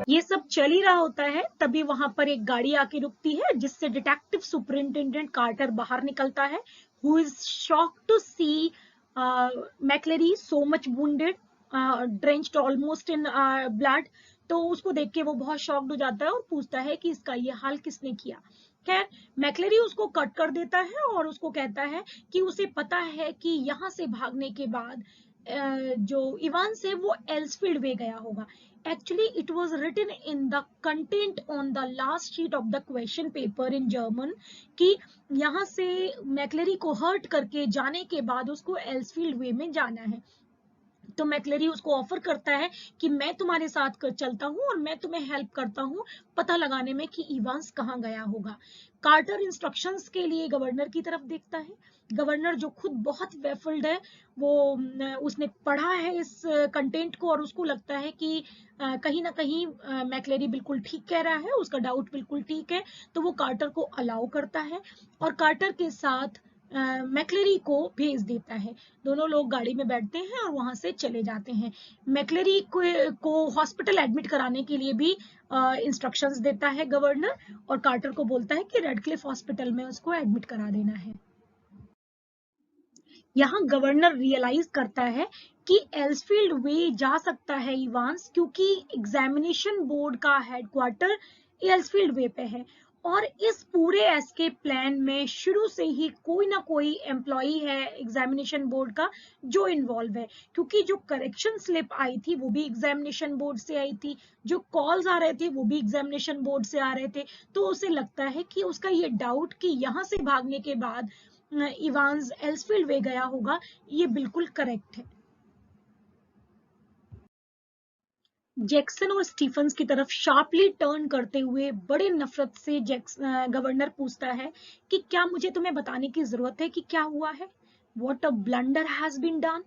ये सब चल ही रहा होता है, तभी वहां पर एक गाड़ी आके रुकती है जिससे डिटेक्टिव सुपरिंटेंडेंट कार्टर बाहर निकलता है, who is shocked to see McLeary so much wounded, drenched almost in blood. तो उसको देख के वो बहुत शॉक्ड हो जाता है और पूछता है कि इसका ये हाल किसने किया। खैर, मैक्लेरी उसको कट कर देता है और उसको कहता है कि उसे पता है कि यहाँ से भागने के बाद जो इवांस है वो एल्सफील्ड वे गया होगा। Actually, it was written in the content on the last sheet of the question paper in German कि यहाँ से मैक्लेरी को हर्ट करके जाने के बाद उसको एल्सफील्ड वे में जाना है। तो मैक्लेरी उसको ऑफर करता है कि मैं तुम्हारे साथ चलता हूँ और मैं तुम्हें हेल्प करता हूँ पता लगाने में कि इवांस कहाँ गया होगा। कार्टर इंस्ट्रक्शंस के लिए गवर्नर की तरफ देखता है। गवर्नर जो खुद बहुत वेफल्ड है, वो उसने पढ़ा है इस कंटेंट को और उसको लगता है कि कहीं ना कहीं मैक्लेरी बिल्कुल ठीक कह रहा है, उसका डाउट बिल्कुल ठीक है। तो वो कार्टर को अलाउ करता है और कार्टर के साथ मैक्लेरी को भेज देता है। दोनों लोग गाड़ी में बैठते हैं और वहां से चले जाते हैं। मैक्लेरी को हॉस्पिटल एडमिट कराने के लिए भी इंस्ट्रक्शंस देता है गवर्नर, और कार्टर को बोलता है कि रेडक्लिफ हॉस्पिटल में उसको एडमिट करा देना है। यहाँ गवर्नर रियलाइज करता है कि एल्सफील्ड वे जा सकता है इवांस, क्योंकि एग्जामिनेशन बोर्ड का हेडक्वार्टर एल्सफील्ड वे पे है और इस पूरे एस्केप प्लान में शुरू से ही कोई ना कोई एम्प्लॉई है एग्जामिनेशन बोर्ड का जो इन्वॉल्व है, क्योंकि जो करेक्शन स्लिप आई थी वो भी एग्जामिनेशन बोर्ड से आई थी, जो कॉल्स आ रहे थे वो भी एग्जामिनेशन बोर्ड से आ रहे थे। तो उसे लगता है कि उसका ये डाउट कि यहाँ से भागने के बाद इवांस एल्सफील्ड वे गया होगा, ये बिल्कुल करेक्ट है। जैक्सन और स्टीफन्स की तरफ शार्पली टर्न करते हुए बड़े नफरत से गवर्नर पूछता है कि क्या मुझे तुम्हें बताने की जरूरत है कि क्या हुआ है? What a blunder has been done।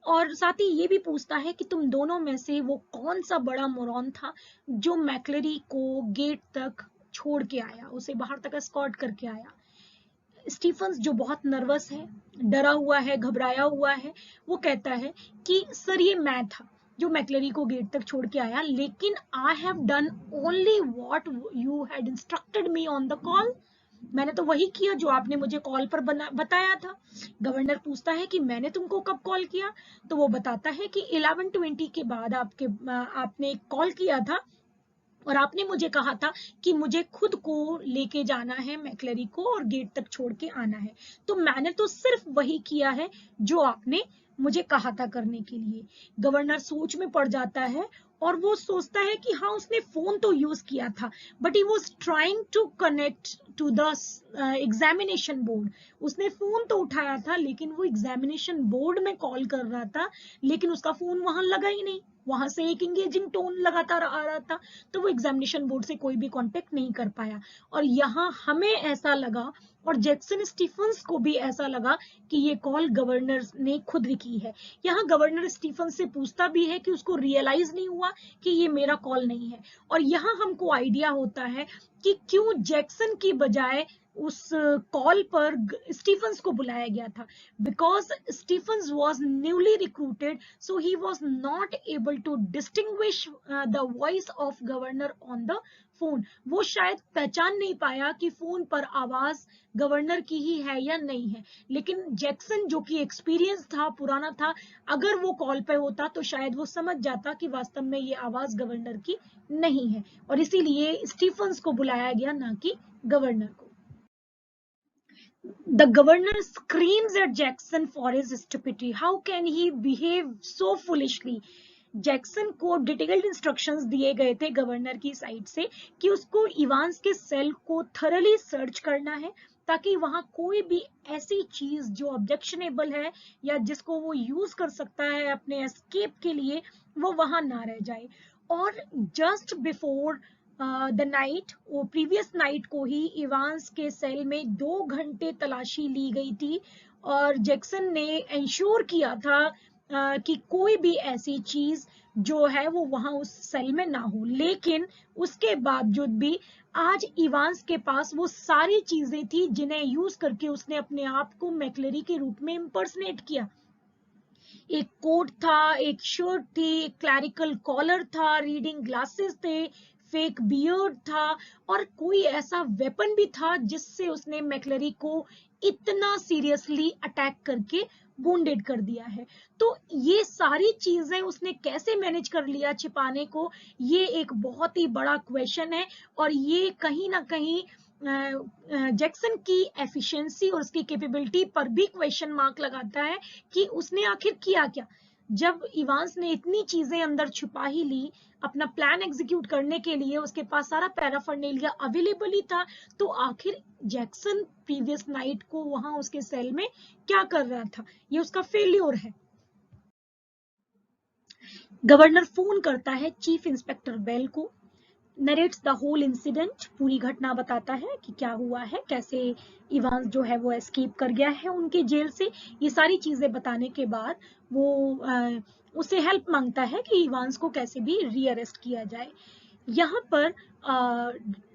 और साथ ही ये भी पूछता है कि तुम दोनों में से वो कौन सा बड़ा मोरॉन था जो मैक्लेरी को गेट तक छोड़ के आया, उसे बाहर तक एस्कॉर्ट करके आया। स्टीफन्स जो बहुत नर्वस है, डरा हुआ है, घबराया हुआ है, वो कहता है कि सर ये मैं था जो मैक्लेरी को गेट तक छोड़ के आया, लेकिन I have done only what you had instructed me on the call. मैंने तो वही किया जो आपने मुझे कॉल पर बताया था। गवर्नर पूछता है कि मैंने तुमको कब कॉल किया? तो वो बताता है कि 11:20 के बाद आपने कॉल किया था और आपने मुझे कहा था कि मुझे खुद को लेके जाना है मैक्लेरी को और गेट तक छोड़ के आना है। तो मैंने तो सिर्फ वही किया है जो आपने मुझे कहा था करने के लिए। गवर्नर सोच में पड़ जाता है और वो सोचता है कि हाँ, उसने फोन तो यूज किया था, but he was trying to connect to the examination board. उसने फोन तो उठाया था लेकिन वो एग्जामिनेशन बोर्ड में कॉल कर रहा था, लेकिन उसका फोन वहां लगा ही नहीं, वहां से एक इंगेजिंग टोन लगातार आ रहा था, तो वो एग्जामिनेशन बोर्ड से कोई भी कांटेक्ट नहीं कर पाया। और यहाँ हमें ऐसा लगा और जैक्सन स्टीफन्स को भी ऐसा लगा कि ये कॉल गवर्नर ने खुद की है। यहाँ गवर्नर स्टीफन्स से पूछता भी है कि उसको रियलाइज नहीं हुआ कि ये मेरा कॉल नहीं है, और यहाँ हमको आइडिया होता है कि क्यों जैक्सन की बजाय उस कॉल पर स्टीफन्स को बुलाया गया था। Because Stephens was newly recruited, so he was not able to distinguish the voice of governor on the phone. वो शायद पहचान नहीं पाया कि फोन पर आवाज गवर्नर की ही है या नहीं है, लेकिन जैक्सन जो कि एक्सपीरियंस था, पुराना था, अगर वो कॉल पे होता तो शायद वो समझ जाता कि वास्तव में ये आवाज गवर्नर की नहीं है, और इसीलिए स्टीफन्स को बुलाया गया, ना कि गवर्नर को। The governor screams at Jackson for his stupidity. How can he behave so foolishly? Jackson को डिटेल्ड इंस्ट्रक्शंस दिए गए थे गवर्नर की साइड से कि उसको इवांस के सेल को थरली सर्च करना है, ताकि वहां कोई भी ऐसी चीज जो ऑब्जेक्शनेबल है या जिसको वो यूज कर सकता है अपने एस्केप के लिए, वो वहां ना रह जाए। और जस्ट बिफोर द नाइट, वो प्रीवियस नाइट को ही इवांस के सेल में 2 घंटे तलाशी ली गई थी और जैक्सन ने इंश्योर किया था कि कोई भी ऐसी चीज जो है वो वहां उस सेल में ना हो। लेकिन उसके बावजूद भी आज इवांस के पास वो सारी चीजें थी जिन्हें यूज करके उसने अपने आप को मैक्लेरी के रूप में इम्पर्सनेट किया। एक कोट था, एक शर्ट थी, एक क्लैरिकल कॉलर था, रीडिंग ग्लासेस थे, फेक बियर्ड था और कोई ऐसा वेपन भी था जिससे उसने मैक्लरी को इतना सीरियसली अटैक करके वुंडेड कर दिया है। तो ये सारी चीजें उसने कैसे मैनेज कर लिया छिपाने को, ये एक बहुत ही बड़ा क्वेश्चन है और ये कहीं ना कहीं जैक्सन की एफिशिएंसी और उसकी कैपेबिलिटी पर भी क्वेश्चन मार्क लगाता है कि उसने आखिर किया क्या। जब इवांस ने इतनी चीजें अंदर छुपा ही ली, अपना प्लान एग्जीक्यूट करने के लिए उसके पास सारा पैराफर्नेलिया अवेलेबल ही था, तो आखिर जैक्सन प्रीवियस नाइट को वहां उसके सेल में क्या कर रहा था? ये उसका फेल्योर है। गवर्नर फोन करता है चीफ इंस्पेक्टर बेल को, नरेट्स द होल इंसिडेंट, पूरी घटना बताता है कि क्या हुआ है, कैसे इवांस जो है वो एस्केप कर गया है उनके जेल से। ये सारी चीजें बताने के बाद वो उससे हेल्प मांगता है कि इवांस को कैसे भी रीअरेस्ट किया जाए। यहाँ पर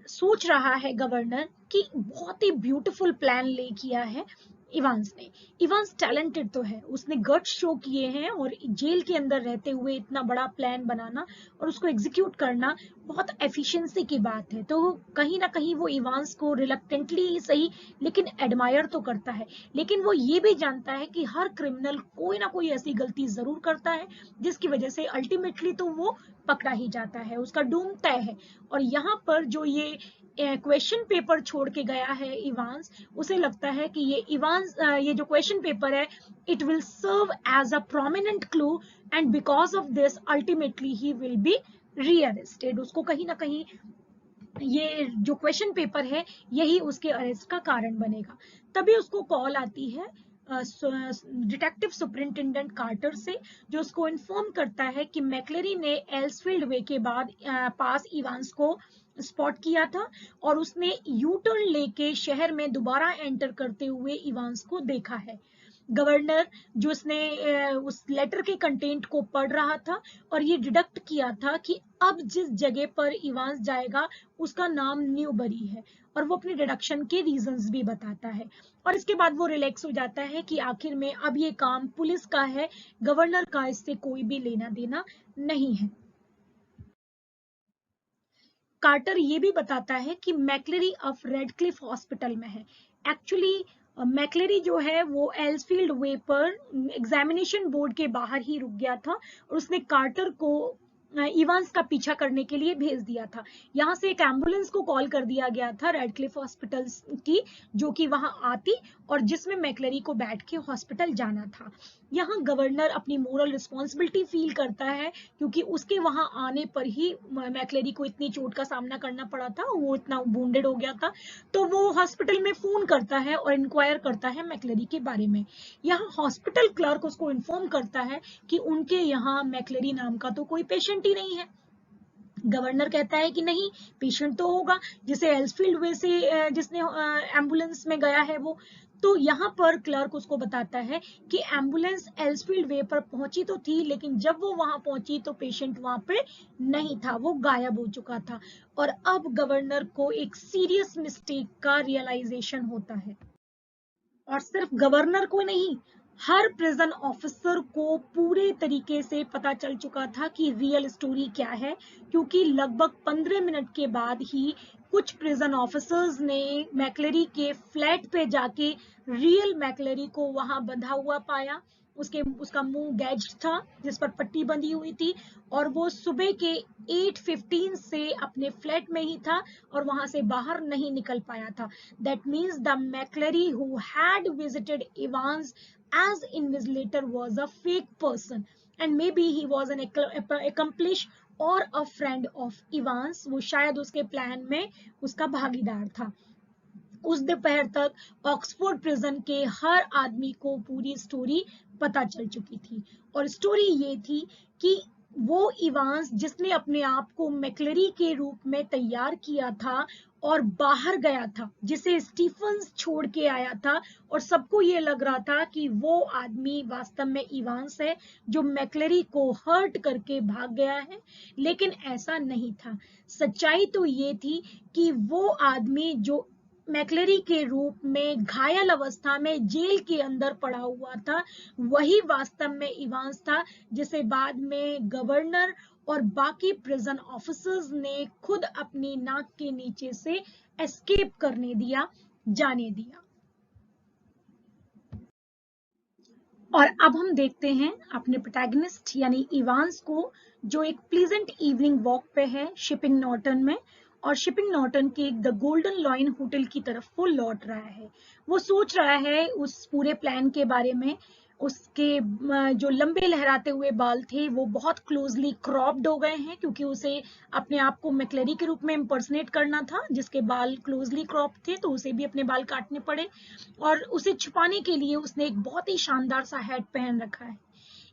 सोच रहा है गवर्नर कि बहुत ही ब्यूटीफुल प्लान ले किया है इवांस ने। इवांस टैलेंटेड तो है, उसने गट्स शो किए हैं और जेल के अंदर रहते हुए इतना बड़ा प्लान बनाना और उसको एग्जीक्यूट करना बहुत एफिशिएंसी की बात है। तो कहीं ना कहीं वो इवांस को रिलक्टेंटली ही सही लेकिन एडमायर तो करता है, लेकिन वो ये भी जानता है कि हर क्रिमिनल कोई ना कोई ऐसी गलती जरूर करता है जिसकी वजह से अल्टीमेटली तो वो पकड़ा ही जाता है, उसका डूम तय है। और यहाँ पर जो ये क्वेश्चन पेपर छोड़ के गया है इवांस, उसे लगता है कि ये जो क्वेश्चन पेपर है, it will serve as a prominent clue and because of this ultimately he will be rearrested. उसको कहीं ना कहीं ये जो क्वेश्चन पेपर है यही उसके अरेस्ट का कारण बनेगा। तभी उसको कॉल आती है डिटेक्टिव सुपरिंटेंडेंट कार्टर से, जो उसको इन्फॉर्म करता है कि मैक्लेरी ने एल्सफील्ड वे के बाद पास इवांस को स्पॉट किया था और उसने यू टर्न लेके शहर में दोबारा एंटर करते हुए इवांस को देखा है। गवर्नर जो उसने उस लेटर के कंटेंट को पढ़ रहा था और ये डिडक्ट किया था कि अब जिस जगह पर इवांस जाएगा उसका नाम न्यूबरी है, और वो अपने डिडक्शन के रीजंस भी बताता है। और इसके बाद वो रिलैक्स हो जाता है कि आखिर में अब ये काम पुलिस का है, गवर्नर का इससे कोई भी लेना देना नहीं है। कार्टर ये भी बताता है कि मैक्लेरी अब रेडक्लिफ हॉस्पिटल में है। एक्चुअली मैक्लेरी जो है वो एल्सफील्ड वे पर एग्जामिनेशन बोर्ड के बाहर ही रुक गया था और उसने कार्टर को इवांस का पीछा करने के लिए भेज दिया था। यहाँ से एक एम्बुलेंस को कॉल कर दिया गया था रेडक्लिफ हॉस्पिटल की, जो कि वहां आती और जिसमें मैक्लेरी को बैठ के हॉस्पिटल जाना था। यहाँ गवर्नर अपनी मोरल रिस्पॉन्सिबिलिटी फील करता है क्योंकि उसके वहां आने पर ही मैक्लेरी को इतनी चोट का सामना करना पड़ा था, वो इतना वुंडेड हो गया था। तो वो हॉस्पिटल में फोन करता है और इंक्वायर करता है मैक्लेरी के बारे में। यहाँ हॉस्पिटल क्लर्क उसको इन्फॉर्म करता है कि उनके यहाँ मैक्लेरी नाम का तो कोई पेशेंट ही नहीं है। गवर्नर कहता है कि नहीं, पेशेंट तो होगा, जिसे एल्सफील्ड वे से जिसने एम्बुलेंस में गया है वो। तो यहाँ पर क्लर्क उसको बताता है कि एम्बुलेंस एल्सफील्ड वे पर पहुंची तो थी, लेकिन जब वो वहां पहुंची तो पेशेंट वहां पे नहीं था, वो गायब हो चुका था। और अब गवर्नर को एक सीरियस मिस्टेक का रियलाइजेशन होता है, और सिर्फ गवर्नर को नहीं, हर प्रिजन ऑफिसर को पूरे तरीके से पता चल चुका था कि रियल स्टोरी क्या है, क्योंकि लगभग 15 मिनट के बाद ही कुछ प्रिजन ऑफिसर्स ने मैक्लेरी के फ्लैट पे जाके रियल मैक्लेरी को वहां बंधा हुआ पाया। उसका मुंह गैज्ड था जिस पर पट्टी बंधी हुई थी, और वो सुबह के 8:15 से अपने फ्लैट में ही था और वहां से बाहर नहीं निकल पाया था। That means the McClary who had visited Evans as invigilator was a fake person, and maybe he was an accomplice or a friend of Evans। वो शायद उसके प्लान में उसका भागीदार था। उस दोपहर तक ऑक्सफोर्ड प्रिजन के हर आदमी को पूरी स्टोरी पता चल चुकी थी, और स्टोरी ये थी कि वो इवांस जिसने अपने आप को मैक्लेरी के रूप में तैयार किया था और बाहर गया था, जिसे स्टीफन्स छोड़ के आया था, और सबको ये लग रहा था कि वो आदमी वास्तव में इवांस है जो मैक्लेरी को हर्ट करके भाग गया है, लेकिन ऐसा नहीं था। सच्चाई तो ये थी कि वो आदमी जो मैक्लेरी के रूप में घायल अवस्था में जेल के अंदर पड़ा हुआ था, वही वास्तव में इवांस था, जिसे बाद में गवर्नर और बाकी प्रिजन ऑफिसर्स ने खुद अपनी नाक के नीचे से एस्केप करने दिया, जाने दिया। और अब हम देखते हैं अपने प्रोटैगनिस्ट यानी इवांस को, जो एक प्लीजेंट इवनिंग वॉक पे है शिपिंग नॉर्टन में, और शिपिंग नॉर्टन के द गोल्डन लॉइन होटल की तरफ वो लौट रहा है। वो सोच रहा है उस पूरे प्लान के बारे में। उसके जो लंबे लहराते हुए बाल थे वो बहुत क्लोजली क्रॉप्ड हो गए हैं, क्योंकि उसे अपने आप को मैक्लेरी के रूप में इम्पर्सनेट करना था, जिसके बाल क्लोजली क्रॉप थे, तो उसे भी अपने बाल काटने पड़े। और उसे छुपाने के लिए उसने एक बहुत ही शानदार सा हैट पहन रखा है।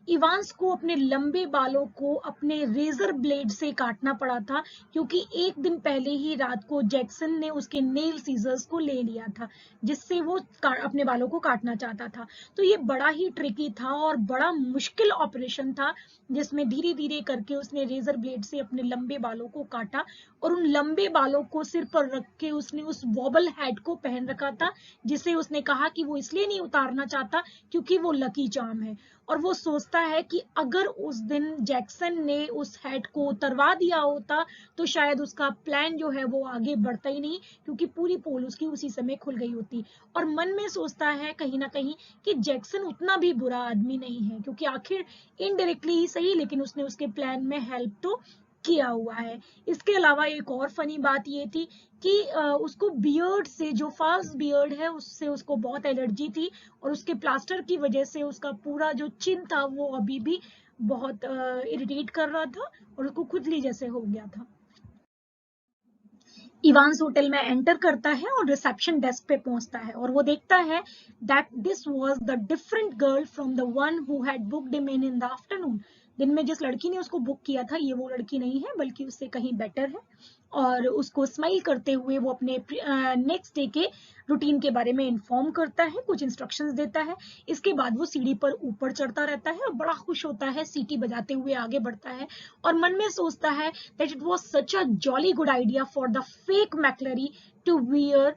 इवांस को अपने लंबे बालों को अपने रेजर ब्लेड से काटना पड़ा था, क्योंकि एक दिन पहले ही रात को जैक्सन ने उसके नेल सीजर्स को ले लिया था, जिससे वो अपने बालों को काटना चाहता था। तो ये बड़ा ही ट्रिकी था और बड़ा मुश्किल ऑपरेशन था, जिसमें धीरे धीरे करके उसने रेजर ब्लेड से अपने लंबे बालों को काटा, और उन लंबे बालों को सिर पर रख के उसने उस वॉबल हैट को पहन रखा था, जिसे उसने कहा कि वो इसलिए नहीं उतारना चाहता क्योंकि वो लकी चार्म है। और वो सोचता है कि अगर उस दिन जैक्सन ने उस हैट को उतरवा दिया होता तो शायद उसका प्लान जो है वो आगे बढ़ता ही नहीं, क्योंकि पूरी पोल उसकी उसी समय खुल गई होती। और मन में सोचता है कहीं ना कहीं कि जैक्सन उतना भी बुरा आदमी नहीं है, क्योंकि आखिर इनडायरेक्टली ही सही लेकिन उसने उसके प्लान में हेल्प तो किया हुआ है। इसके अलावा एक और फनी बात ये थी कि उसको बियर्ड से, जो फाल्स बियर्ड है उससे उसको बहुत एलर्जी थी, और उसके प्लास्टर की वजह से उसका पूरा जो चिन था वो अभी भी बहुत इरिटेट कर रहा था और उसको खुजली जैसे हो गया था। इवांस होटल में एंटर करता है और रिसेप्शन डेस्क पे पहुंचता है, और वो देखता है that this was the different girl from the one who had booked him in the afternoon. दिन में जिस लड़की ने उसको बुक किया था ये वो लड़की नहीं है, बल्कि उससे कहीं बेटर है। और उसको स्माइल करते हुए वो अपने नेक्स्ट डे के रूटीन के बारे में इन्फॉर्म करता है, कुछ इंस्ट्रक्शंस देता है। इसके बाद वो सीढ़ी पर ऊपर चढ़ता रहता है और बड़ा खुश होता है, सीटी बजाते हुए आगे बढ़ता है, और मन में सोचता है that it was such a jolly good idea for the fake McClary to wear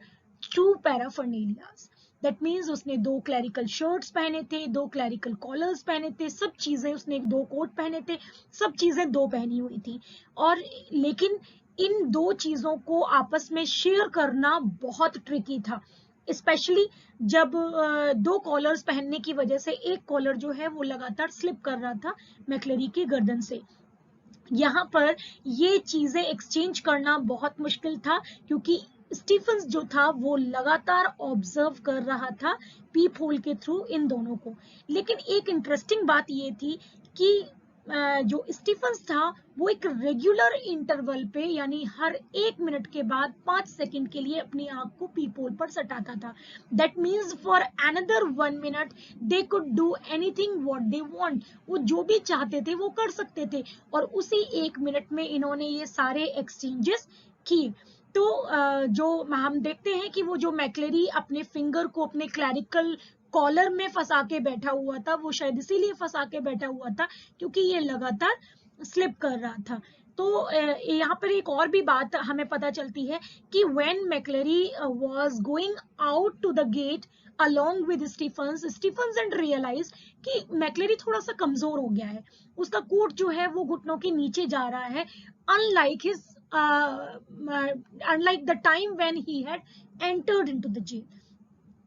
two paraphernalias. That means उसने दो क्लैरिकल शर्ट्स पहने थे, दो क्लैरिकल कॉलर्स पहने थे, सब चीजें उसने, दो कोट पहने थे, सब चीजें दो पहनी हुई थी। और लेकिन इन दो चीजों को आपस में शेयर करना बहुत ट्रिकी था, स्पेशली जब दो कॉलर्स पहनने की वजह से एक कॉलर जो है वो लगातार स्लिप कर रहा था मैक्लेरी की गर्दन से। यहाँ पर ये चीजें एक्सचेंज करना बहुत मुश्किल था, क्योंकि स्टीफन्स जो था वो लगातार ऑब्जर्व कर रहा था पीप होल के थ्रू इन दोनों को। लेकिन एक इंटरेस्टिंग बात ये थी कि जो स्टीफन्स था वो एक रेगुलर इंटरवल पे, यानी हर 1 मिनट के बाद 5 सेकंड के लिए अपनी आंख को पीप होल पर सटाता था। That means for another 1 minute they could do anything what they want. वो जो भी चाहते थे वो कर सकते थे, और उसी 1 मिनट में इन्होंने ये सारे एक्सचेंजेस किए। तो जो हम देखते हैं कि वो जो मैक्लेरी अपने फिंगर को अपने क्लैरिकल कॉलर में फंसा के बैठा हुआ था, वो शायद इसीलिए फंसा के बैठा हुआ था क्योंकि ये लगातार स्लिप कर रहा था। तो यहाँ पर एक और भी बात हमें पता चलती है कि when McLeary was going out to the gate along with Stephens and realise कि मैक्लेरी थोड़ा सा कमजोर हो गया है, उसका कोट जो है वो घुटनों के नीचे जा रहा है, unlike his unlike the time when he had entered into the jail.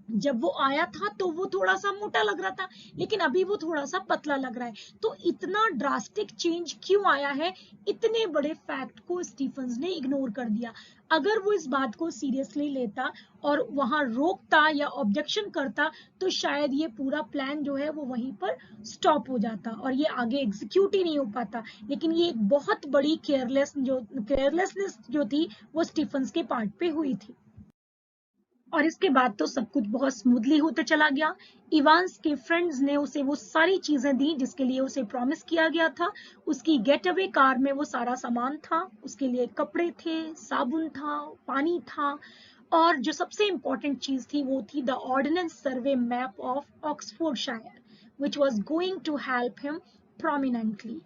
जब वो आया था तो वो थोड़ा सा मोटा लग रहा था, लेकिन अभी वो थोड़ा सा पतला लग रहा है। तो इतना ड्रास्टिक चेंज क्यों आया है? इतने बड़े फैक्ट को स्टीफन्स ने इग्नोर कर दिया। अगर वो इस बात को सीरियसली लेता और वहां रोकता या ऑब्जेक्शन करता तो शायद ये पूरा प्लान जो है वो वहीं पर स्टॉप हो जाता और ये आगे एग्जीक्यूट ही नहीं हो पाता। लेकिन ये एक बहुत बड़ी केयरलेसनेस जो थी वो स्टीफन्स के पार्ट पे हुई थी। और इसके बाद तो सब कुछ बहुत स्मूथली होते चला गया। इवांस के फ्रेंड्स ने उसे वो सारी चीजें दी जिसके लिए उसे प्रॉमिस किया गया था। उसकी गेट अवे कार में वो सारा सामान था, उसके लिए कपड़े थे, साबुन था, पानी था, और जो सबसे इंपॉर्टेंट चीज थी वो थी the ordnance survey map of Oxfordshire which was going to help him prominently.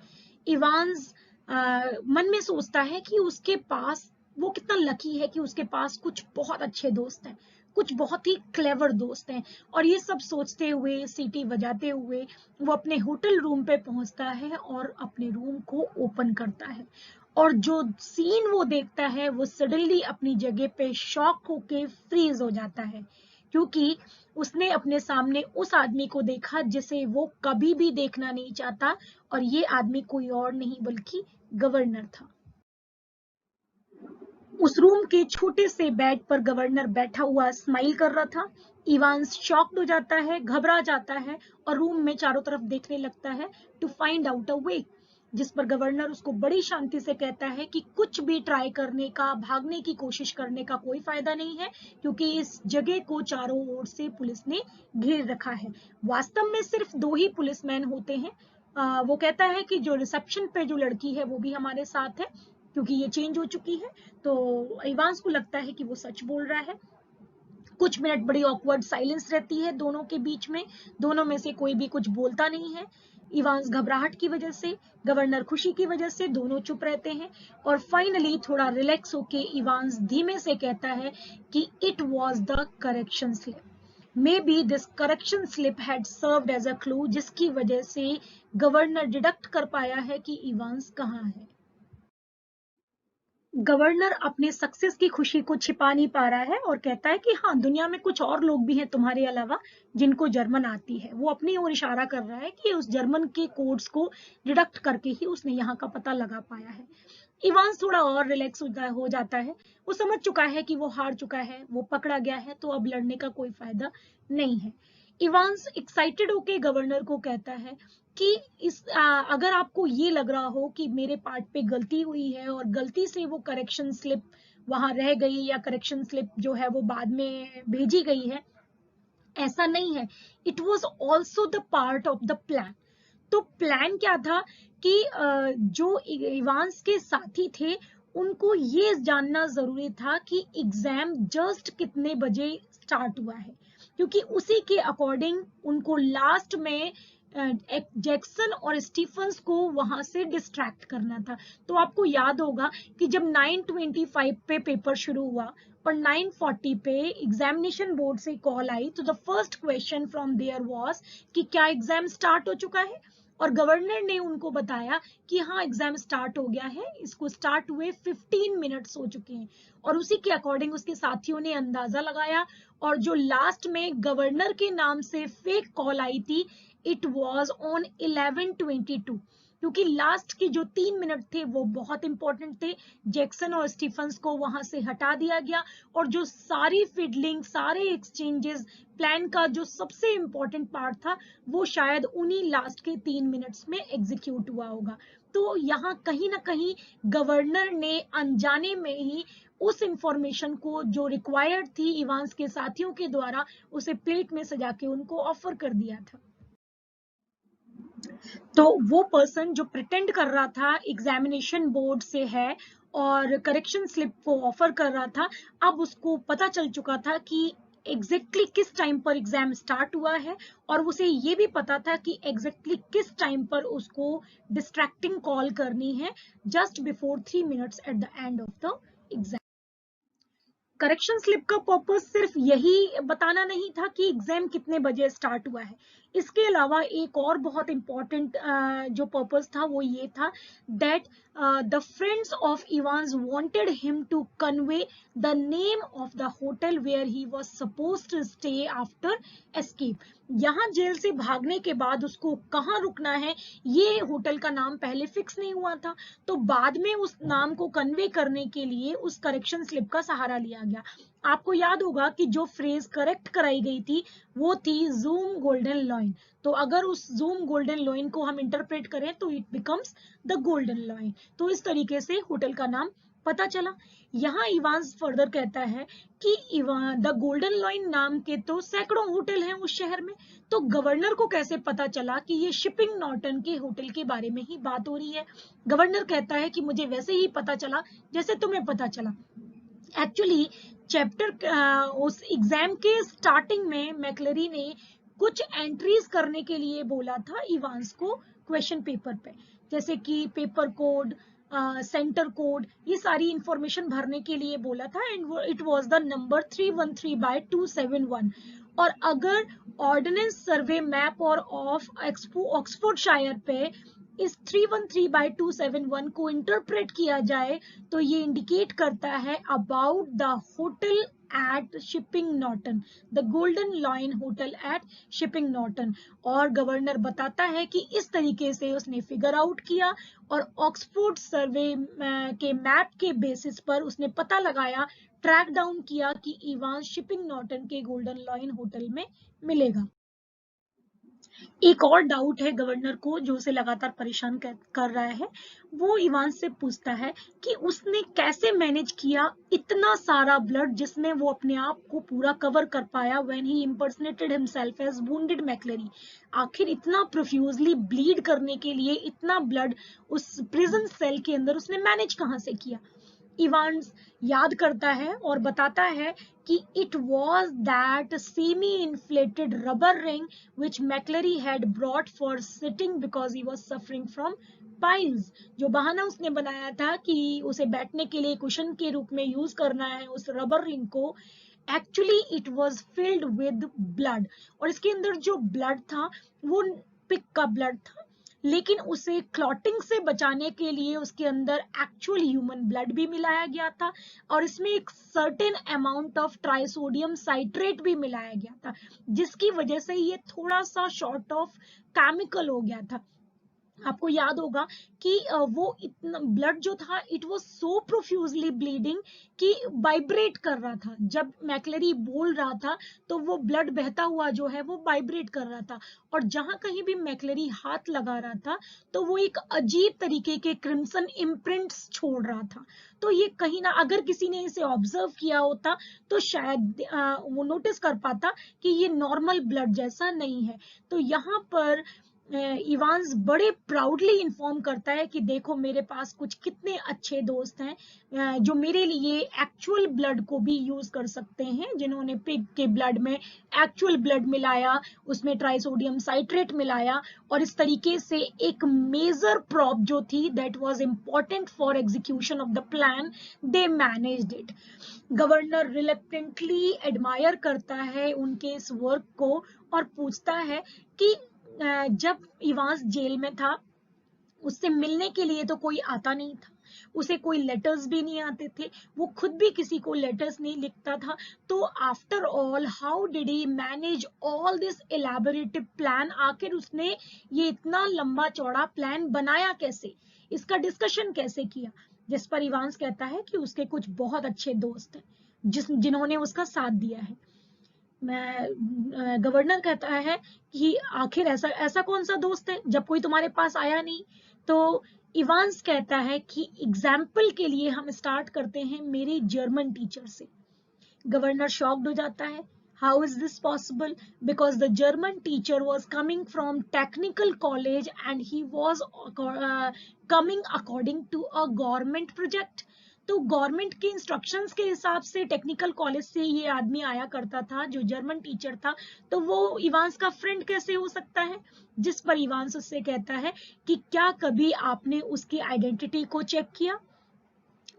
Evans मन में सोचता है कि उसके पास वो कितना लकी है कि उसके पास कुछ बहुत अच्छे दोस्त हैं, कुछ बहुत ही क्लेवर दोस्त हैं। और ये सब सोचते हुए, सीटी बजाते हुए वो अपने होटल रूम पे पहुंचता है और अपने रूम को ओपन करता है। और जो सीन वो देखता है वो सडनली अपनी जगह पे शॉक होके फ्रीज हो जाता है, क्योंकि उसने अपने सामने उस आदमी को देखा जिसे वो कभी भी देखना नहीं चाहता, और ये आदमी कोई और नहीं बल्कि गवर्नर था। उस रूम के छोटे से बेड पर गवर्नर बैठा हुआ स्माइल कर रहा था। इवांस शॉक्ड हो जाता है, घबरा जाता है और रूम में चारों तरफ देखने लगता है टू फाइंड आउट अ वे, जिस पर गवर्नर उसको बड़ी शांति से कहता है कि कुछ भी ट्राई करने का, भागने की कोशिश करने का कोई फायदा नहीं है, क्योंकि इस जगह को चारों ओर से पुलिस ने घेर रखा है। वास्तव में सिर्फ 2 ही पुलिसमैन होते हैं। वो कहता है कि जो रिसेप्शन पे जो लड़की है वो भी हमारे साथ है, क्योंकि ये चेंज हो चुकी है। तो इवांस को लगता है कि वो सच बोल रहा है। कुछ मिनट बड़ी ऑकवर्ड साइलेंस रहती है दोनों के बीच में। दोनों में से कोई भी कुछ बोलता नहीं है। इवांस घबराहट की वजह से, गवर्नर खुशी की वजह से, दोनों चुप रहते हैं। और फाइनली थोड़ा रिलैक्स होके इवांस धीमे से कहता है कि it was the correction slip. Maybe this correction slip had served as a clue, जिसकी वजह से गवर्नर डिडक्ट कर पाया है कि इवांस कहाँ है। गवर्नर अपने सक्सेस की खुशी को छिपा नहीं पा रहा है और कहता है कि हाँ, दुनिया में कुछ और लोग भी हैं तुम्हारे अलावा जिनको जर्मन आती है। वो अपनी ओर इशारा कर रहा है कि उस जर्मन के कोड्स को डिडक्ट करके ही उसने यहाँ का पता लगा पाया है। इवांस थोड़ा और रिलैक्स हो जाता है। वो समझ चुका है कि वो हार चुका है, वो पकड़ा गया है, तो अब लड़ने का कोई फायदा नहीं है। इवांस एक्साइटेड होके गवर्नर को कहता है कि अगर आपको ये लग रहा हो कि मेरे पार्ट पे गलती हुई है और गलती से वो करेक्शन स्लिप वहां रह गई, या करेक्शन स्लिप जो है वो बाद में भेजी गई है, ऐसा नहीं है। It was also the part of the plan. तो प्लान क्या था कि जो इवांस के साथी थे उनको ये जानना जरूरी था कि एग्जाम जस्ट कितने बजे स्टार्ट हुआ है, क्योंकि उसी के अकॉर्डिंग उनको लास्ट में जैक्सन और स्टीफंस को वहां से डिस्ट्रैक्ट करना था। तो आपको याद होगा कि जब 9:25 पे पेपर शुरू हुआ और 9:40 पे एग्जामिनेशन बोर्ड से कॉल आई, तो the first question from there was कि क्या एग्जाम स्टार्ट हो चुका है। और गवर्नर ने उनको बताया कि हाँ, एग्जाम स्टार्ट हो गया है, इसको स्टार्ट हुए 15 मिनट्स हो चुके हैं। और उसी के अकॉर्डिंग उसके साथियों ने अंदाजा लगाया, और जो लास्ट में गवर्नर के नाम से फेक कॉल आई थी, इट वॉज ऑन 11:22, क्योंकि लास्ट के जो 3 मिनट थे वो बहुत इंपॉर्टेंट थे। जैक्सन और स्टीफंस को वहां से हटा दिया गया, और जो सारी फिडलिंग, सारे एक्सचेंजेस, प्लान का जो सबसे इंपॉर्टेंट पार्ट था वो शायद उन्हीं लास्ट के 3 मिनट्स में एग्जीक्यूट हुआ होगा। तो यहाँ कहीं ना कहीं गवर्नर ने अनजाने में ही उस इंफॉर्मेशन को जो रिक्वायर्ड थी इवांस के साथियों के द्वारा, उसे प्लेट में सजा के उनको ऑफर कर दिया था। तो वो पर्सन जो प्रिटेंड कर रहा था एग्जामिनेशन बोर्ड से है और करेक्शन स्लिप को ऑफर कर रहा था, अब उसको पता चल चुका था कि एग्जैक्टली किस टाइम पर एग्जाम स्टार्ट हुआ है, और उसे ये भी पता था कि एग्जैक्टली किस टाइम पर उसको डिस्ट्रैक्टिंग कॉल करनी है, just before 3 minutes at the end of the exam. Correction slip का पर्पस सिर्फ यही बताना नहीं था कि एग्जाम कितने बजे स्टार्ट हुआ है। इसके अलावा एक और बहुत इंपॉर्टेंट जो पर्पस था वो ये था that the friends of Evans wanted him to convey the name of the hotel where he was supposed to stay after escape. यहाँ जेल से भागने के बाद उसको कहाँ रुकना है, ये होटल का नाम पहले फिक्स नहीं हुआ था, तो बाद में उस नाम को कन्वे करने के लिए उस करेक्शन स्लिप का सहारा लिया गया। आपको याद होगा कि जो फ्रेज करेक्ट कराई गई थी वो थी जूम गोल्डन लॉइन। तो अगर उस जूम गोल्डन लॉइन को हम इंटरप्रेट करें तो it becomes the golden lion. तो इस तरीके से होटल का नाम पता चला। यहाँ इवांस फर्दर कहता है कि द गोल्डन लॉइन नाम के तो सैकड़ों होटल हैं उस शहर में, तो गवर्नर को कैसे पता चला कि ये शिपिंग नॉर्टन के होटल के बारे में ही बात हो रही है। गवर्नर कहता है कि मुझे वैसे ही पता चला जैसे तुम्हें पता चला। एक्चुअली चैप्टर उस एग्जाम के स्टार्टिंग में मैक्लरी ने कुछ एंट्रीज करने के लिए बोला था इवांस को क्वेश्चन पेपर पे, जैसे कि पेपर कोड, सेंटर कोड, ये सारी इंफॉर्मेशन भरने के लिए बोला था and it was the number 313/271। और अगर ऑर्डिनेंस सर्वे मैप और ऑफ ऑक्सफोर्डशायर पे इस 313/271 को इंटरप्रेट किया जाए तो ये इंडिकेट करता है about the hotel eight shipping Norton, the golden line hotel eight shipping Norton. और गवर्नर बताता है कि इस तरीके से उसने फिगर आउट किया और ऑक्सफोर्ड सर्वे के मैप के बेसिस पर उसने पता लगाया, ट्रैक डाउन किया कि इवांस शिपिंग नॉर्टन के गोल्डन लाइन होटल में मिलेगा। एक और डाउट है गवर्नर को जो उसे लगातार परेशान कर रहा है। वो इवांस से पूछता है कि उसने कैसे मैनेज किया इतना सारा ब्लड जिसमें वो अपने आप को पूरा कवर कर पाया when he impersonated himself as wounded McLeary. आखिर इतना प्रोफ्यूजली ब्लीड करने के लिए इतना ब्लड उस प्रिजन सेल के अंदर उसने मैनेज कहाँ से किया? इवांस याद करता है और बताता है कि it was that semi inflated rubber ring which McLeary had brought for sitting because he was suffering from piles. जो बहाना उसने बनाया था कि उसे बैठने के लिए कुशन के रूप में यूज करना है उस रबर रिंग को, actually it was filled with blood. और इसके अंदर जो ब्लड था वो पिग का ब्लड था, लेकिन उसे क्लॉटिंग से बचाने के लिए उसके अंदर एक्चुअल ह्यूमन ब्लड भी मिलाया गया था और इसमें एक certain amount of trisodium citrate भी मिलाया गया था, जिसकी वजह से ये थोड़ा सा शॉर्ट ऑफ केमिकल हो गया था। आपको याद होगा कि वो इतना ब्लड जो था it was so profusely bleeding कि वाइब्रेट कर रहा था। जब मैक्लेरी बोल रहा था तो वो ब्लड बहता हुआ जो है वो वाइब्रेट कर रहा था और जहां कहीं भी मैक्लेरी हाथ लगा रहा था तो वो एक अजीब तरीके के क्रिम्सन इम्प्रिंट्स छोड़ रहा था। तो ये कहीं ना, अगर किसी ने इसे ऑब्जर्व किया होता तो शायद वो नोटिस कर पाता कि ये नॉर्मल ब्लड जैसा नहीं है। तो यहाँ पर इवांस बड़े प्राउडली इन्फॉर्म करता है कि देखो मेरे पास कुछ कितने अच्छे दोस्त हैं जो मेरे लिए एक्चुअल ब्लड को भी यूज कर सकते हैं, जिन्होंने पिग के ब्लड में एक्चुअल ब्लड मिलाया, उसमें ट्राइसोडियम साइट्रेट मिलाया और इस तरीके से एक मेजर प्रॉप जो थी that was important for execution of the plan, they managed it. Governor reluctantly admire करता है उनके इस वर्क को और पूछता है कि जब इवांस जेल में था उससे मिलने के लिए तो कोई आता नहीं था, उसे कोई लेटर्स भी नहीं आते थे, वो खुद भी किसी को लेटर्स नहीं लिखता था। तो after all how did he manage all this elaborative plan? आखिर उसने ये इतना लंबा चौड़ा प्लान बनाया कैसे, इसका डिस्कशन कैसे किया? जिस पर इवांस कहता है कि उसके कुछ बहुत अच्छे दोस्त हैं जिन्होंने उसका साथ दिया है। गवर्नर कहता है कि आखिर ऐसा ऐसा कौन सा दोस्त है जब कोई तुम्हारे पास आया नहीं? तो इवांस कहता है कि एग्जाम्पल के लिए हम स्टार्ट करते हैं मेरे जर्मन टीचर से। गवर्नर शॉक्ड हो जाता है। How is this possible? Because the German teacher was coming from technical college and he was coming according to a government project. तो गवर्नमेंट के इंस्ट्रक्शंस के हिसाब से टेक्निकल कॉलेज से ये आदमी आया करता था जो जर्मन टीचर था, तो वो इवांस का फ्रेंड कैसे हो सकता है? जिस पर इवांस उससे कहता है कि क्या कभी आपने उसकी आइडेंटिटी को चेक किया?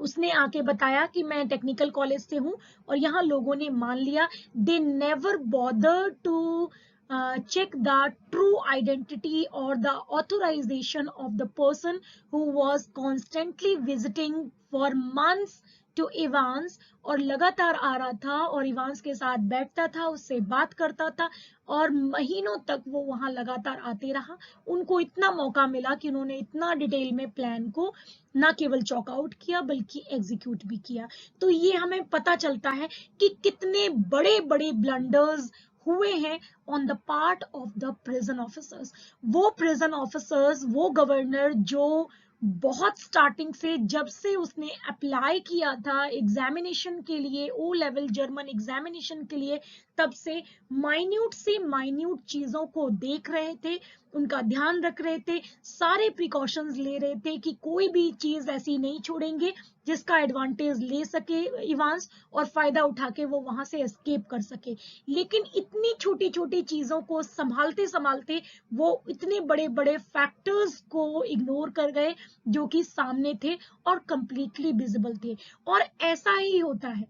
उसने आके बताया कि मैं टेक्निकल कॉलेज से हूँ और यहाँ लोगों ने मान लिया। They never bother to check the true identity or the authorization of the person who was constantly visiting for months to Evans, और लगातार आ रहा था और इवांस के साथ बैठता था, उससे बात करता था और महीनों तक वो वहां लगातार आते रहा। उनको इतना मौका मिला कि उन्होंने इतना डिटेल में प्लान को ना केवल चॉक आउट किया बल्कि एग्जीक्यूट भी किया। तो ये हमें पता चलता है कि कितने बड़े बड़े ब्लंडर्स हुए हैं on the part of the prison officers. वो प्रिजन ऑफिसर्स, वो गवर्नर जो बहुत स्टार्टिंग से, जब से उसने अप्लाई किया था एग्जामिनेशन के लिए, ओ लेवल जर्मन एग्जामिनेशन के लिए, तब से माइन्यूट चीजों को देख रहे थे उनका ध्यान रख रहे थे, सारे प्रिकॉशंस ले रहे थे कि कोई भी चीज ऐसी नहीं छोड़ेंगे जिसका एडवांटेज ले सके इवांस और फायदा उठा के वो वहां से एस्केप कर सके। लेकिन इतनी छोटी छोटी चीजों को संभालते संभालते वो इतने बड़े बड़े फैक्टर्स को इग्नोर कर गए जो कि सामने थे और कंप्लीटली विजिबल थे। और ऐसा ही होता है,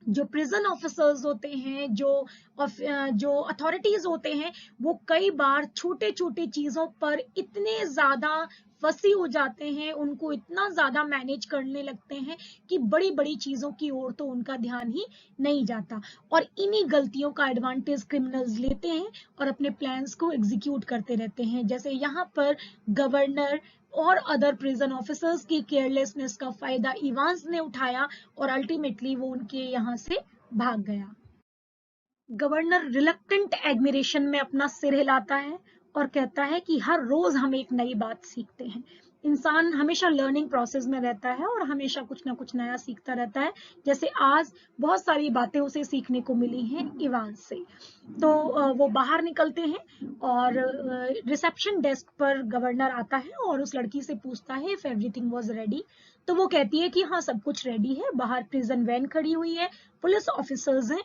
जो प्रिजन ऑफिसर्स होते हैं, जो अथॉरिटीज होते हैं, वो कई बार छोटे छोटे चीजों पर इतने ज्यादा फंसी हो जाते हैं, उनको इतना ज्यादा मैनेज करने लगते हैं कि बड़ी बड़ी चीजों की ओर तो उनका ध्यान ही नहीं जाता। और इन्हीं गलतियों का एडवांटेज क्रिमिनल्स लेते हैं और अपने प्लान्स को एग्जीक्यूट करते रहते हैं। जैसे यहाँ पर गवर्नर और अदर प्रिजन ऑफिसर्स की केयरलेसनेस का फायदा इवांस ने उठाया और अल्टीमेटली वो उनके यहाँ से भाग गया। गवर्नर रिलक्टेंट एडमिरेशन में अपना सिर हिलाता है और कहता है कि हर रोज हम एक नई बात सीखते हैं। इंसान हमेशा लर्निंग प्रोसेस में रहता है और हमेशा कुछ ना कुछ नया सीखता रहता है। जैसे आज बहुत सारी बातें उसे सीखने को मिली हैं इवांस से। तो वो बाहर निकलते हैं और रिसेप्शन डेस्क पर गवर्नर आता है और उस लड़की से पूछता है इफ एवरीथिंग वाज रेडी। तो वो कहती है कि हाँ, सब कुछ रेडी है, बाहर प्रिजन वैन खड़ी हुई है, पुलिस ऑफिसर्स हैं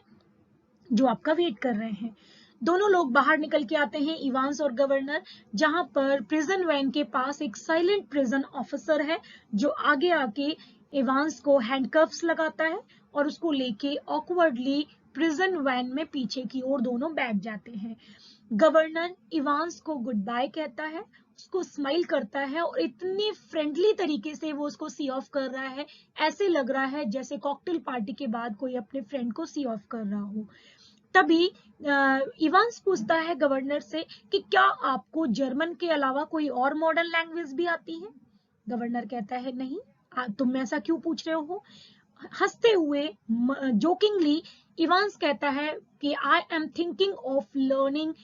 जो आपका वेट कर रहे हैं। दोनों लोग बाहर निकल के आते हैं, इवांस और गवर्नर, जहां पर प्रिजन वैन के पास एक साइलेंट प्रिजन ऑफिसर है जो आगे आके इवांस को हैंडकफ्स लगाता है और उसको लेके ऑकवर्डली प्रिजन वैन में पीछे की ओर दोनों बैठ जाते हैं। गवर्नर इवांस को गुड बाय कहता है, उसको स्माइल करता है और इतनी फ्रेंडली तरीके से वो उसको सी ऑफ कर रहा है, ऐसे लग रहा है जैसे कॉकटेल पार्टी के बाद कोई अपने फ्रेंड को सी ऑफ कर रहा हो। तभी इवांस पूछता है गवर्नर से कि क्या आपको जर्मन के अलावा कोई और मॉडर्न लैंग्वेज भी आती है? गवर्नर कहता है नहीं। तुम ऐसा क्यों पूछ रहे हो? हंसते हुए जोकिंगली इवांस कहता है कि I am thinking of learning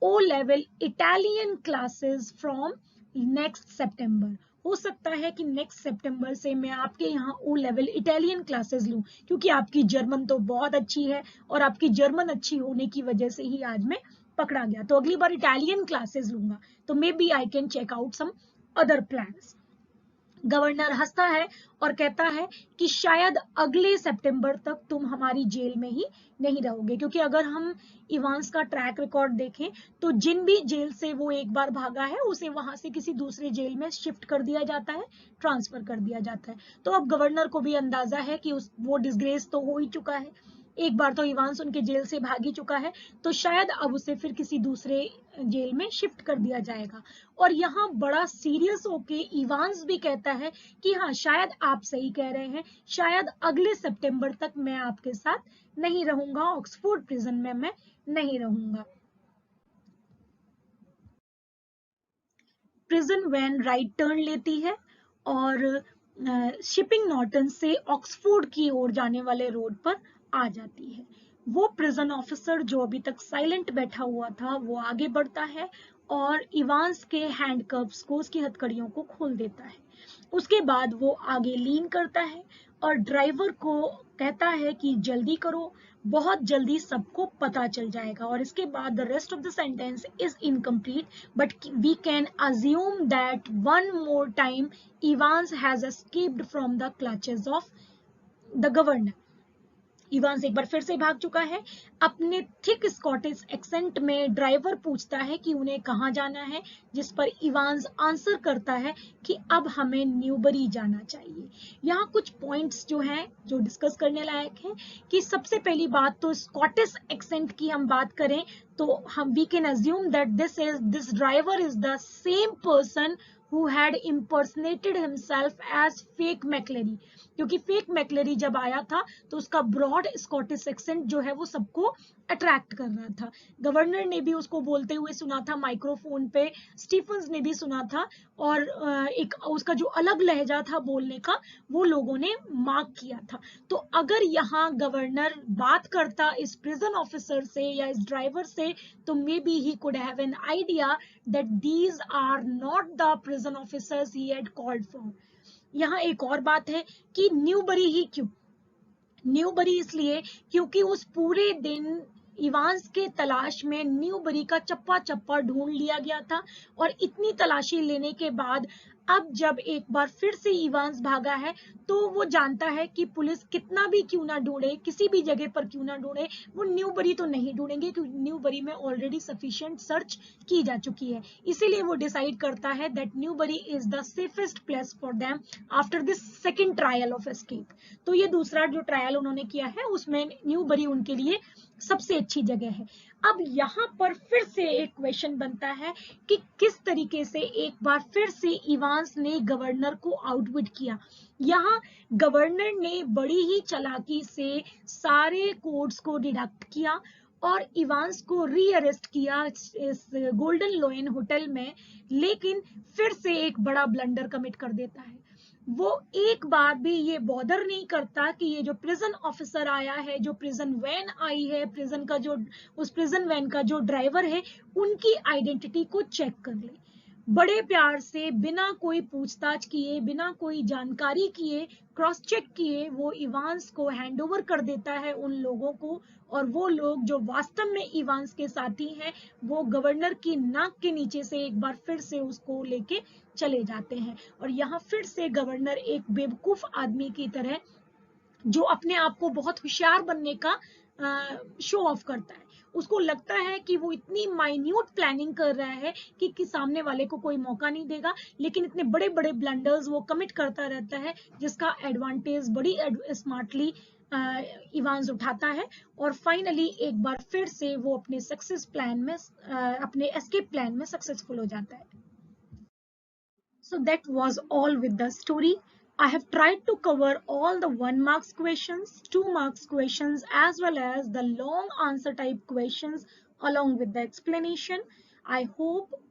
O level Italian classes from next सितंबर। हो सकता है कि नेक्स्ट सितंबर से मैं आपके यहाँ ओ लेवल इटालियन क्लासेस लूं, क्योंकि आपकी जर्मन तो बहुत अच्छी है और आपकी जर्मन अच्छी होने की वजह से ही आज मैं पकड़ा गया। तो अगली बार इटालियन क्लासेस लूंगा, तो maybe I can check out some other plans. Governor हंसता है और कहता है कि शायद अगले सितंबर तक तुम हमारी जेल में ही नहीं रहोगे, क्योंकि अगर हम इवांस का ट्रैक रिकॉर्ड देखें तो जिन भी जेल से वो एक बार भागा है उसे वहां से किसी दूसरे जेल में शिफ्ट कर दिया जाता है, ट्रांसफर कर दिया जाता है। तो अब गवर्नर को भी अंदाजा है कि वो डिसग्रेस तो हो ही चुका है, एक बार तो इवांस उनके जेल से भाग ही चुका है, तो शायद अब उसे फिर किसी दूसरे जेल में शिफ्ट कर दिया जाएगा। और यहाँ बड़ा सीरियस होके इवांस भी कहता है कि हाँ, शायद आप सही कह रहे हैं, शायद अगले सितंबर तक मैं आपके साथ नहीं रहूंगा, ऑक्सफोर्ड प्रिजन में मैं नहीं रहूंगा। प्रिजन वैन राइट टर्न लेती है और शिपिंग नॉर्टन से ऑक्सफोर्ड की ओर जाने वाले रोड पर आ जाती है। वो प्रिजन ऑफिसर जो अभी तक साइलेंट बैठा हुआ था वो आगे बढ़ता है और इवांस के हैंडकफ्स को, उसकी हथकड़ियों को खोल देता है। उसके बाद वो आगे लीन करता है और ड्राइवर को कहता है कि जल्दी करो, बहुत जल्दी सबको पता चल जाएगा। और इसके बाद the rest of the sentence is incomplete, but we can assume that one more time Evans has escaped from the clutches of the governor. Evans एक बार फिर से भाग चुका है। अपने थिक स्कॉटिश एक्सेंट में ड्राइवर पूछता है कि उन्हें कहाँ जाना है, जिस पर इवांस आंसर करता है कि अब हमें न्यूबरी जाना चाहिए। यहाँ कुछ पॉइंट्स जो हैं जो डिस्कस करने लायक हैं कि सबसे पहली बात तो स्कॉटिश एक्सेंट की हम बात करें तो हम we can assume that this driver is the same person who had impersonated himself as fake McLeery, क्योंकि फेक मैकलेरी जब आया था तो उसका ब्रॉड स्कॉटिश एक्सेंट जो है वो सबको अट्रैक्ट कर रहा था। गवर्नर ने भी उसको बोलते हुए सुना था माइक्रोफोन पे, स्टीफन्स ने भी सुना था, और एक उसका जो अलग लहजा था बोलने का वो लोगों ने मार्क किया था। तो अगर यहाँ गवर्नर बात करता इस प्रिजन ऑफिसर से या इस ड्राइवर से तो maybe he could have an idea that these are not the prison officers he had called for. यहाँ एक और बात है कि न्यूबरी ही क्यों? न्यूबरी इसलिए क्योंकि उस पूरे दिन इवांस के तलाश में न्यूबरी का चप्पा चप्पा ढूंढ लिया गया था। और इतनी तलाशी लेने के बाद अब जब एक बार फिर से इवांस भागा है तो वो जानता है कि पुलिस कितना भी क्यों ना ढूंढे, किसी भी जगह पर क्यों ना ढूंढे, वो न्यूबरी तो नहीं ढूंढेंगे क्योंकि न्यूबरी में ऑलरेडी सफिशिएंट सर्च की जा चुकी है। इसीलिए वो डिसाइड करता है that Newbury is the safest place for them after this second trial of escape. तो ये दूसरा जो ट्रायल उन्होंने किया है उसमें न्यूबरी उनके लिए सबसे अच्छी जगह है। अब यहाँ पर फिर से एक क्वेश्चन बनता है कि किस तरीके से एक बार फिर से इवांस ने गवर्नर को आउटविट किया। यहाँ गवर्नर ने बड़ी ही चालाकी से सारे कोड्स को डिडक्ट किया और इवांस को रीअरेस्ट किया इस गोल्डन लोयन होटल में, लेकिन फिर से एक बड़ा ब्लंडर कमिट कर देता है। वो एक बार भी ये बॉदर नहीं करता कि ये जो प्रिजन ऑफिसर आया है, जो प्रिजन वैन आई है, प्रिजन का जो उस प्रिजन वैन का जो ड्राइवर है, उनकी आइडेंटिटी को चेक कर ले। बड़े प्यार से बिना कोई पूछताछ किए, बिना कोई जानकारी किए, क्रॉस चेक किए वो इवांस को हैंडओवर कर देता है उन लोगों को। और वो लोग जो वास्तव में इवांस के साथी हैं वो गवर्नर की नाक के नीचे से एक बार फिर से उसको लेके चले जाते हैं। और यहाँ फिर से गवर्नर एक बेवकूफ आदमी की तरह जो अपने आप को बहुत होशियार बनने का शो ऑफ करता है, उसको लगता है कि वो इतनी माइन्यूट प्लानिंग कर रहा है कि सामने वाले को कोई मौका नहीं देगा, लेकिन इतने बड़े बड़े ब्लंडर्स वो कमिट करता रहता है जिसका एडवांटेज बड़ी स्मार्टली इवांस उठाता है। और फाइनली एक बार फिर से वो अपने सक्सेस प्लान में अपने एस्केप प्लान में सक्सेसफुल हो जाता है। So that was all with the story. I have tried to cover all the 1 marks questions, 2 marks questions, as well as the long answer type questions along with the explanation. I hope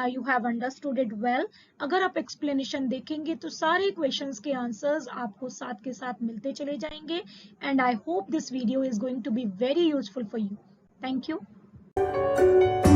you have understood it well. अगर आप explanation देखेंगे तो सारे questions के answers आपको साथ के साथ मिलते चले जाएंगे. And I hope this video is going to be very useful for you. Thank you.